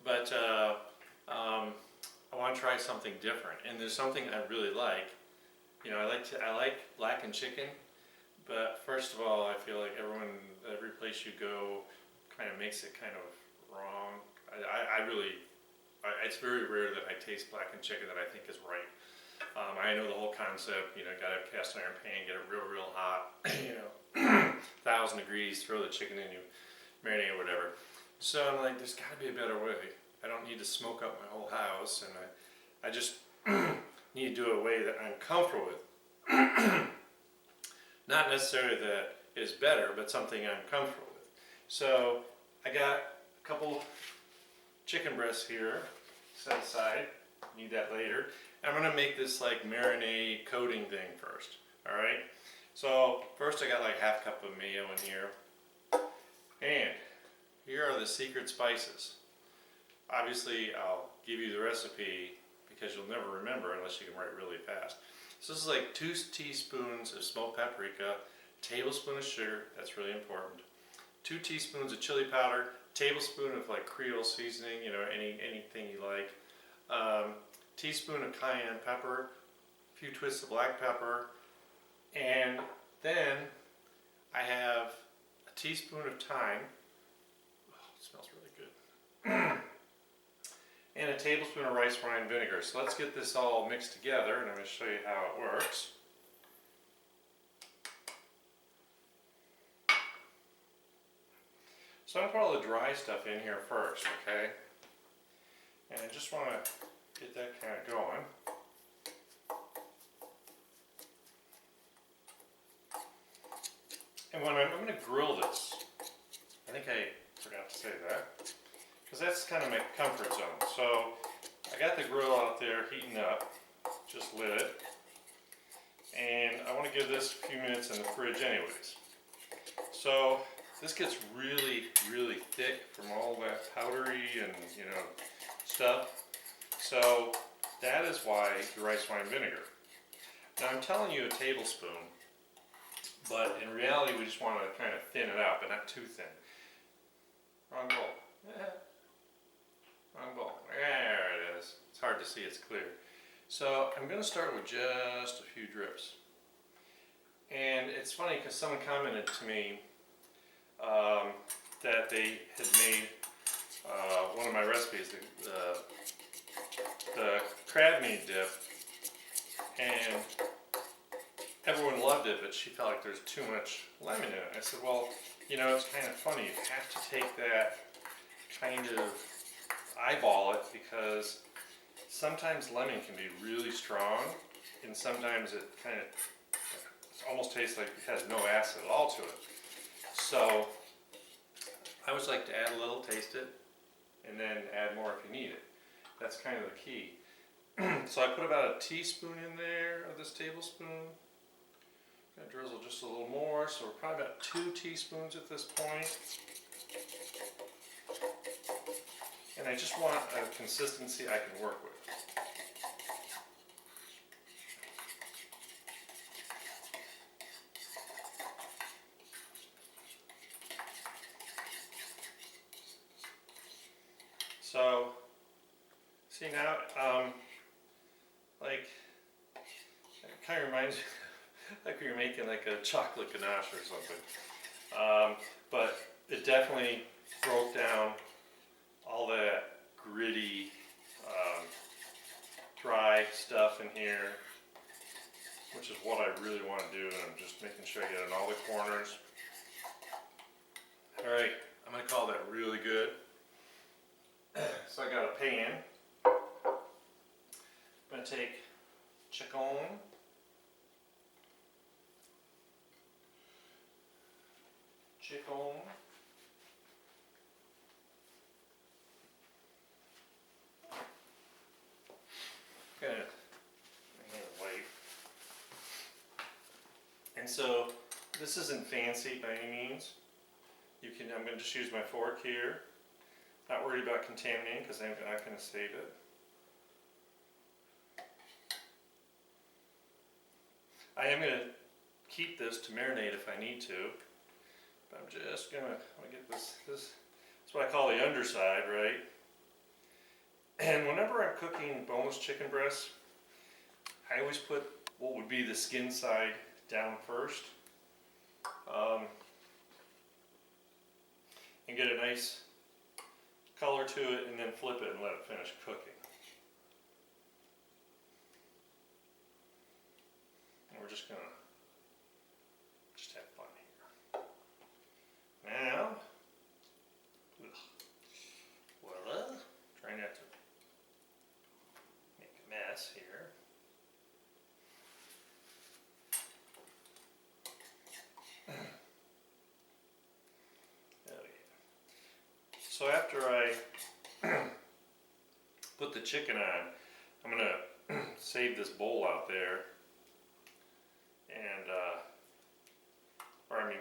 but I want to try something different. And there's something I really like. You know, I like blackened chicken, but first of all, I feel like every place you go, kind of makes it kind of wrong. It's very rare that I taste blackened chicken that I think is right. I know the whole concept. You know, gotta have a cast iron pan, get it real hot. You know, 1,000 degrees, throw the chicken in, you marinate or whatever. So I'm like, there's got to be a better way. I don't need to smoke up my whole house, and I just need to do it a way that I'm comfortable with. Not necessarily that is better, but something I'm comfortable with. So I got a couple chicken breasts here set aside. Need that later. And I'm going to make this like marinade coating thing first. Alright? So first I got like half cup of mayo in here. And here are the secret spices. Obviously I'll give you the recipe because you'll never remember unless you can write really fast. So this is like 2 teaspoons of smoked paprika, tablespoon of sugar, that's really important, 2 teaspoons of chili powder, tablespoon of like Creole seasoning, you know, anything you like, teaspoon of cayenne pepper, a few twists of black pepper, and then I have a teaspoon of thyme. Oh, it smells really good. And a tablespoon of rice wine vinegar. So let's get this all mixed together, and I'm going to show you how it works. So I'm going to put all the dry stuff in here first, okay? And I just want to get that kind of going. And when I'm going to grill this, I think I forgot to say that, because that's kind of my comfort zone. So I got the grill out there heating up, just lit it, and I want to give this a few minutes in the fridge anyways. So this gets really thick from all that powdery and, you know, stuff. So that is why the rice wine vinegar. Now I'm telling you a tablespoon, but in reality we just want to kind of thin it out, but not too thin. Wrong bowl. Wrong bowl. There it is. It's hard to see, it's clear. So I'm going to start with just a few drips. And it's funny because someone commented to me that they had made one of my recipes, the crab meat dip, and everyone loved it, but she felt like there's too much lemon in it. I said, well, you know, it's kind of funny. You have to take that kind of eyeball it, because sometimes lemon can be really strong, and sometimes it kind of almost tastes like it has no acid at all to it. So I always like to add a little, taste it, and then add more if you need it. That's kind of the key. So I put about a teaspoon in there of this tablespoon. I'm going to drizzle just a little more, so we're probably about 2 teaspoons at this point. And I just want a consistency I can work with. So, see now, like, it kind of reminds me like you're making like a chocolate ganache or something. But it definitely broke down all that gritty, dry stuff in here, which is what I really want to do, and I'm just making sure I get in all the corners. Alright, I'm going to call that really good. So I got a pan. I'm going to take chicken, Gonna wait. And so this isn't fancy by any means. I'm going to just use my fork here. Not worried about contaminating because I'm not going to save it. I am going to keep this to marinate if I need to, but I'm just going to get this is what I call the underside, right? And whenever I'm cooking boneless chicken breasts, I always put what would be the skin side down first. And get a nice color to it, and then flip it and let it finish cooking. And we're just gonna have fun here. Now, voila, try not to make a mess here. So after I put the chicken on, I'm gonna save this bowl out there, and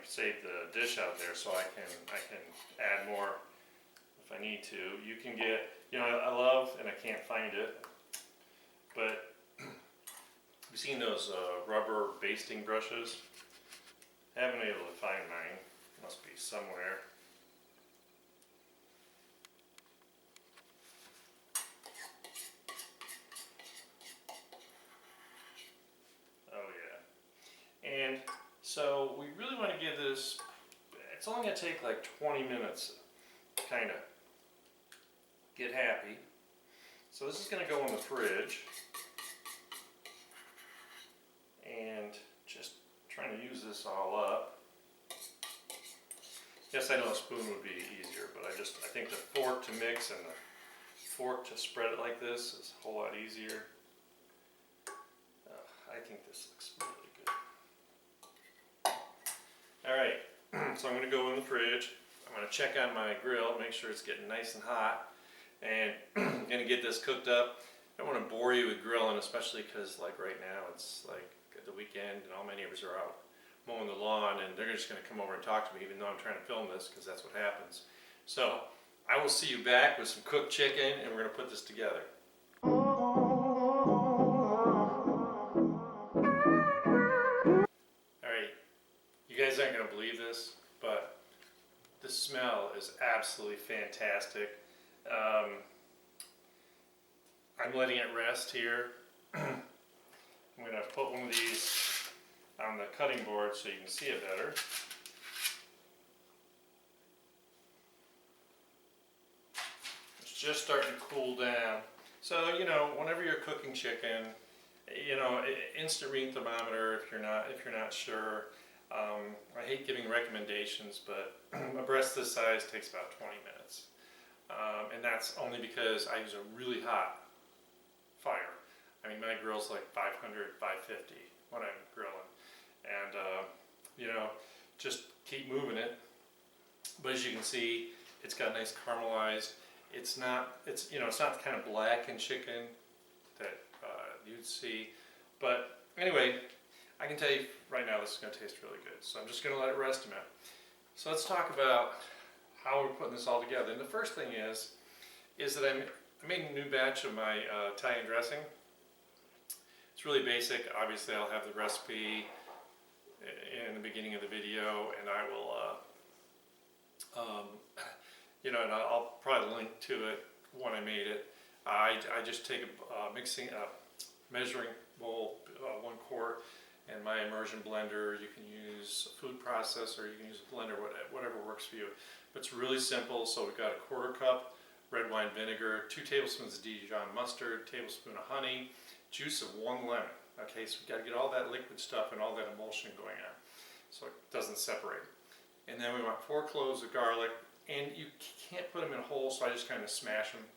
save the dish out there so I can add more if I need to. You can get, I love, and I can't find it, but you've seen those rubber basting brushes? I haven't been able to find mine. Must be somewhere. And so we really want to give this, it's only going to take like 20 minutes to kind of get happy. So this is going to go in the fridge, and just trying to use this all up. Yes, I know a spoon would be easier, but I think the fork to mix and the fork to spread it like this is a whole lot easier. I think this looks really good. Alright, so I'm going to go in the fridge. I'm going to check on my grill, make sure it's getting nice and hot, and I'm going to get this cooked up. I don't want to bore you with grilling, especially because like right now it's like at the weekend and all my neighbors are out mowing the lawn, and they're just going to come over and talk to me even though I'm trying to film this, because that's what happens. So I will see you back with some cooked chicken, and we're going to put this together. You guys aren't going to believe this, but the smell is absolutely fantastic. I'm letting it rest here. I'm going to put one of these on the cutting board so you can see it better. It's just starting to cool down. So, whenever you're cooking chicken, instant ring thermometer if you're not sure. I hate giving recommendations, but a breast this size takes about 20 minutes. And that's only because I use a really hot fire. I mean, my grill's like 500, 550 when I'm grilling. And, just keep moving it. But as you can see, it's got nice caramelized. It's not the kind of blackened chicken that you'd see. But anyway, I can tell you right now this is going to taste really good. So I'm just going to let it rest a minute. So let's talk about how we're putting this all together. And the first thing is that I made a new batch of my Italian dressing. It's really basic. Obviously I'll have the recipe in the beginning of the video, and I will, and I'll probably link to it when I made it. I just take a measuring bowl, 1 quart, and my immersion blender. You can use a food processor, you can use a blender, whatever works for you. But it's really simple. So we've got a 1/4 cup red wine vinegar, 2 tablespoons of Dijon mustard, tablespoon of honey, juice of 1 lemon. Okay, so we've got to get all that liquid stuff and all that emulsion going on so it doesn't separate. And then we want 4 cloves of garlic, and you can't put them in whole, so I just kind of smash them.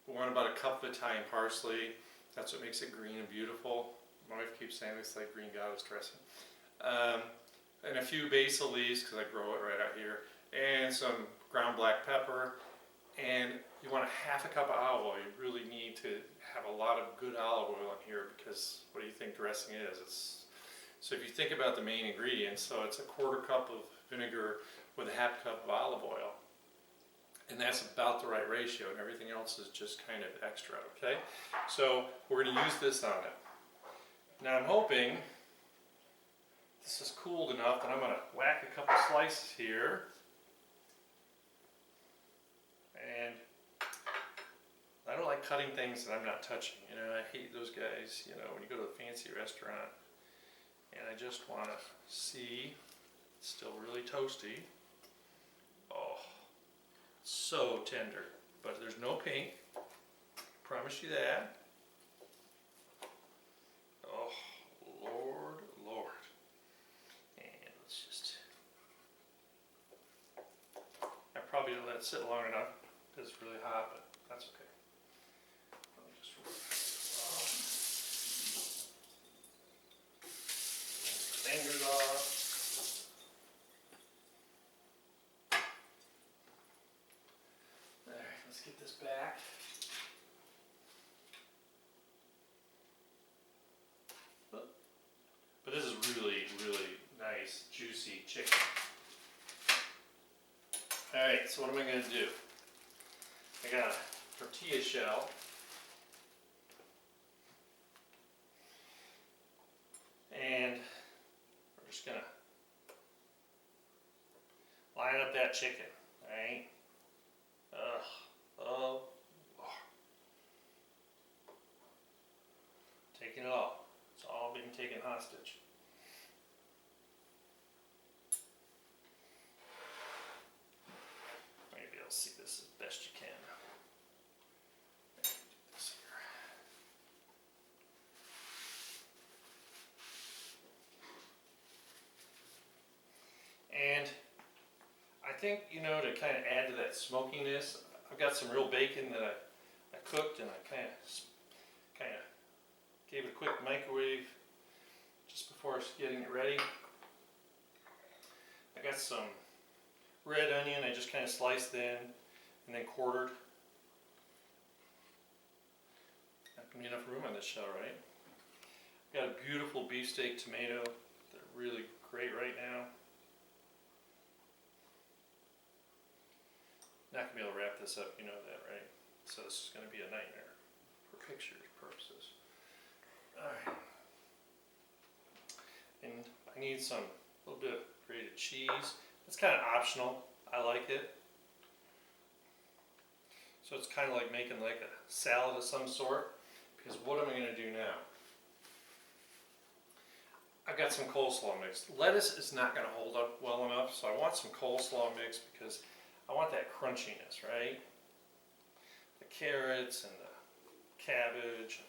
We want about a cup of Italian parsley. That's what makes it green and beautiful. My wife keeps saying it's like green goddess dressing. And a few basil leaves, because I grow it right out here, and some ground black pepper. And you want a 1/2 cup of olive oil. You really need to have a lot of good olive oil in here, because what do you think dressing is? So if you think about the main ingredients, so it's a 1/4 cup of vinegar with a 1/2 cup of olive oil. And that's about the right ratio, and everything else is just kind of extra, okay? So we're going to use this on it. Now I'm hoping this is cooled enough that I'm going to whack a couple slices here. And I don't like cutting things that I'm not touching. You know, I hate those guys, you know, when you go to a fancy restaurant and I just want to see, it's still really toasty. Oh, so tender, but there's no pink, promise you that. Oh, Lord, Lord. And let's just, I probably didn't let it sit long enough because it's really hot, but that's okay. I'll just fingers off. Alright, let's get this back. But this is really, really nice, juicy chicken. Alright, so what am I going to do? I got a tortilla shell. And we're just going to line up that chicken. Alright? Oh, taking it all. It's all being taken hostage. Maybe I'll see this as best you can. Do this here. And I think, you know, to kind of add to that smokiness, I've got some real bacon that I cooked, and I kind of gave it a quick microwave just before getting it ready. I got some red onion I just kind of sliced in and then quartered. Not going to be enough room on this shell, right? Got a beautiful beefsteak tomato. They're really great right now. Not going to be able to wrap this up, you know that, right? So this is going to be a nightmare for picture purposes. Alright. And I need a little bit of grated cheese. It's kind of optional. I like it. So it's kind of like making like a salad of some sort. Because what am I going to do now? I've got some coleslaw mix. Lettuce is not going to hold up well enough, so I want some coleslaw mix because I want that crunchiness, right? The carrots and the cabbage, and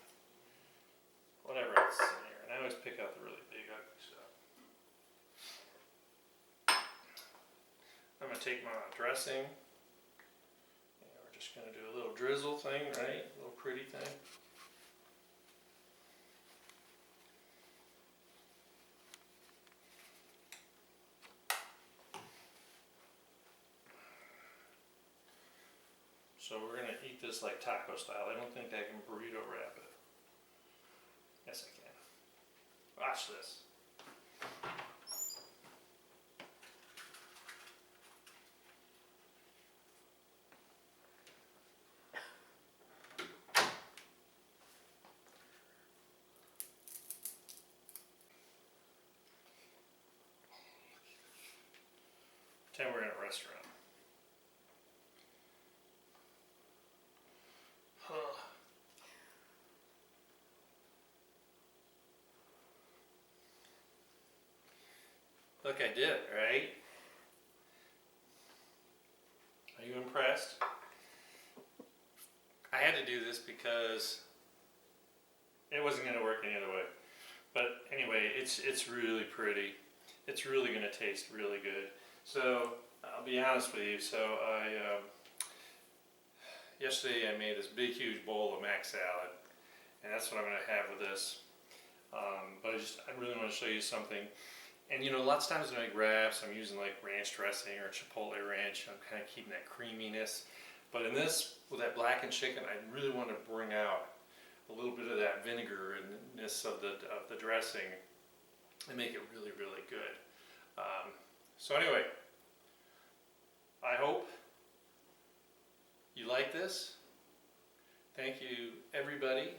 whatever else is in here. And I always pick out the really big, ugly stuff. I'm going to take my dressing, and we're just going to do a little drizzle thing, right? A little pretty thing. So we're going to eat this like taco style. I don't think I can burrito wrap it. Yes, I can. Watch this. Pretend we're in a restaurant. Look, I did it, right? Are you impressed? I had to do this because it wasn't going to work any other way. But anyway, it's really pretty. It's really going to taste really good. So I'll be honest with you. So yesterday I made this big, huge bowl of mac salad, and that's what I'm going to have with this. But I really want to show you something. And you know, lots of times when I make wraps, I'm using like ranch dressing or chipotle ranch. I'm kind of keeping that creaminess. But in this, with that blackened chicken, I really want to bring out a little bit of that vinegar-ness of the dressing and make it really, really good. So anyway, I hope you like this. Thank you, everybody,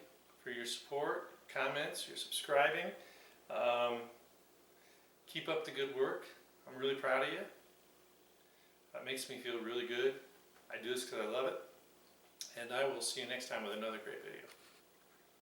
for your support, comments, your subscribing. Keep up the good work. I'm really proud of you. It makes me feel really good. I do this because I love it. And I will see you next time with another great video.